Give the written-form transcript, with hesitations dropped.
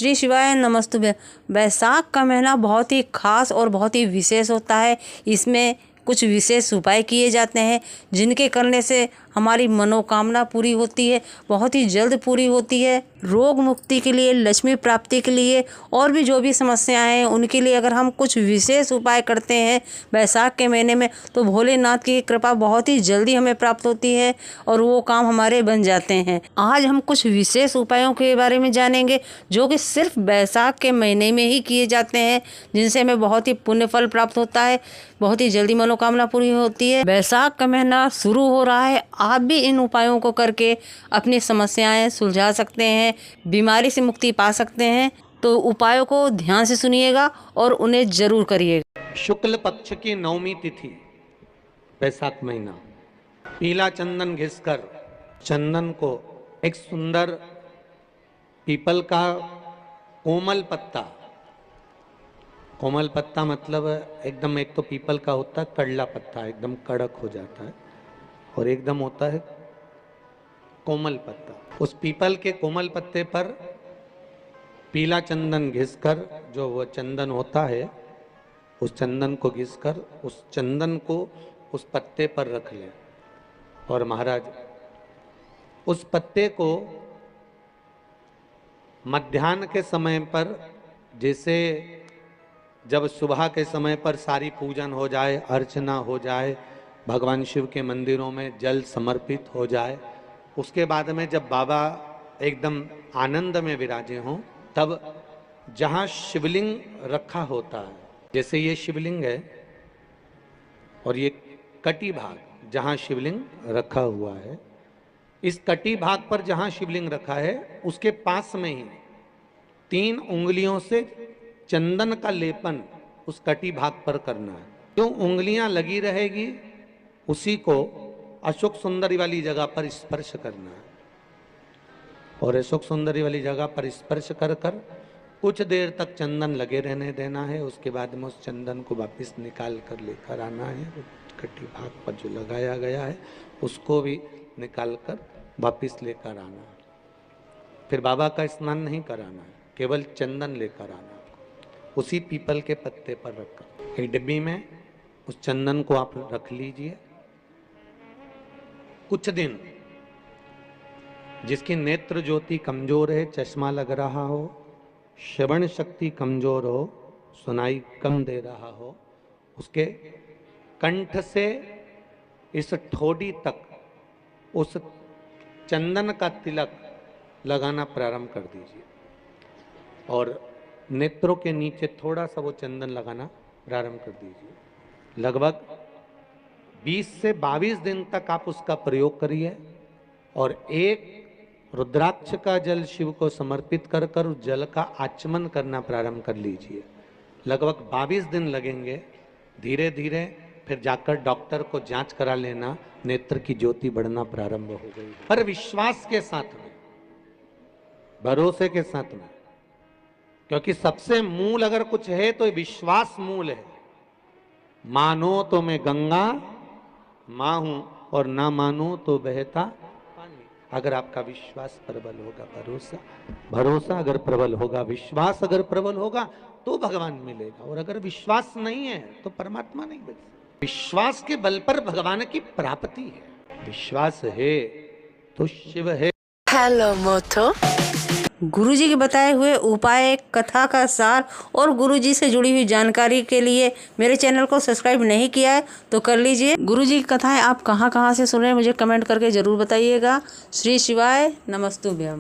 श्री शिवाय नमस्तुभ्यं। बैसाख का महीना बहुत ही खास और बहुत ही विशेष होता है। इसमें कुछ विशेष उपाय किए जाते हैं जिनके करने से हमारी मनोकामना पूरी होती है, बहुत ही जल्द पूरी होती है। रोग मुक्ति के लिए, लक्ष्मी प्राप्ति के लिए और भी जो भी समस्याएं हैं उनके लिए अगर हम कुछ विशेष उपाय करते हैं बैसाख के महीने में तो भोलेनाथ की कृपा बहुत ही जल्दी हमें प्राप्त होती है और वो काम हमारे बन जाते हैं। आज हम कुछ विशेष उपायों के बारे में जानेंगे जो कि सिर्फ बैसाख के महीने में ही किए जाते हैं, जिनसे हमें बहुत ही पुण्य फल प्राप्त होता है, बहुत ही जल्दी मनोकामना पूरी होती है। बैसाख का महीना शुरू हो रहा है, आप भी इन उपायों को करके अपनी समस्याएं सुलझा सकते हैं, बीमारी से मुक्ति पा सकते हैं। तो उपायों को ध्यान से सुनिएगा और उन्हें जरूर करिएगा। शुक्ल पक्ष की नवमी तिथि, बैसाख महीना, पीला चंदन घिसकर चंदन को एक सुंदर पीपल का कोमल पत्ता मतलब एकदम, एक तो पीपल का होता है कड़ला पत्ता, एकदम कड़क हो जाता है, और एकदम होता है कोमल पत्ता। उस पीपल के कोमल पत्ते पर पीला चंदन घिसकर, जो वो चंदन होता है, उस चंदन को घिसकर उस चंदन को उस पत्ते पर रख लें। और महाराज उस पत्ते को मध्याह्न के समय पर, जैसे जब सुबह के समय पर सारी पूजन हो जाए, अर्चना हो जाए, भगवान शिव के मंदिरों में जल समर्पित हो जाए, उसके बाद में जब बाबा एकदम आनंद में विराजे हों, तब जहाँ शिवलिंग रखा होता है, जैसे ये शिवलिंग है और ये कटी भाग जहाँ शिवलिंग रखा हुआ है, इस कटी भाग पर जहाँ शिवलिंग रखा है उसके पास में ही 3 उंगलियों से चंदन का लेपन उस कटी भाग पर करना है। जो उंगलियां लगी रहेगी उसी को अशोक सुंदरी वाली जगह पर स्पर्श करना है, और अशोक सुंदरी वाली जगह पर स्पर्श कर कर कुछ देर तक चंदन लगे रहने देना है। उसके बाद में उस चंदन को वापस निकाल कर लेकर आना है। कटी भाग पर जो लगाया गया है उसको भी निकाल कर वापस लेकर आना है। फिर बाबा का स्नान नहीं कराना है, केवल चंदन लेकर आना है। उसी पीपल के पत्ते पर रखकर एक डिब्बी में उस चंदन को आप रख लीजिए। कुछ दिन, जिसकी नेत्र ज्योति कमजोर है, चश्मा लग रहा हो, श्रवण शक्ति कमजोर हो, सुनाई कम दे रहा हो, उसके कंठ से इस ठोड़ी तक उस चंदन का तिलक लगाना प्रारंभ कर दीजिए, और नेत्रों के नीचे थोड़ा सा वो चंदन लगाना प्रारंभ कर दीजिए। लगभग 20 से 22 दिन तक आप उसका प्रयोग करिए, और एक रुद्राक्ष का जल शिव को समर्पित कर कर उस जल का आचमन करना प्रारंभ कर लीजिए। लगभग 22 दिन लगेंगे। धीरे धीरे फिर जाकर डॉक्टर को जांच करा लेना, नेत्र की ज्योति बढ़ना प्रारंभ हो गई। पर विश्वास के साथ में, भरोसे के साथ में, क्योंकि सबसे मूल अगर कुछ है तो विश्वास मूल है। मानो तो मैं गंगा मां हूं और ना मानो तो बहता पानी। अगर आपका विश्वास प्रबल होगा, भरोसा अगर प्रबल होगा, विश्वास अगर प्रबल होगा तो भगवान मिलेगा, और अगर विश्वास नहीं है तो परमात्मा नहीं मिलेगा। विश्वास के बल पर भगवान की प्राप्ति है। विश्वास है तो शिव है। हेलो मोथो। गुरुजी के बताए हुए उपाय, कथा का सार और गुरुजी से जुड़ी हुई जानकारी के लिए मेरे चैनल को सब्सक्राइब नहीं किया है तो कर लीजिए। गुरुजी की कथाएं आप कहां से सुन रहे हैं मुझे कमेंट करके ज़रूर बताइएगा। श्री शिवाय नमस्तुभ्यं।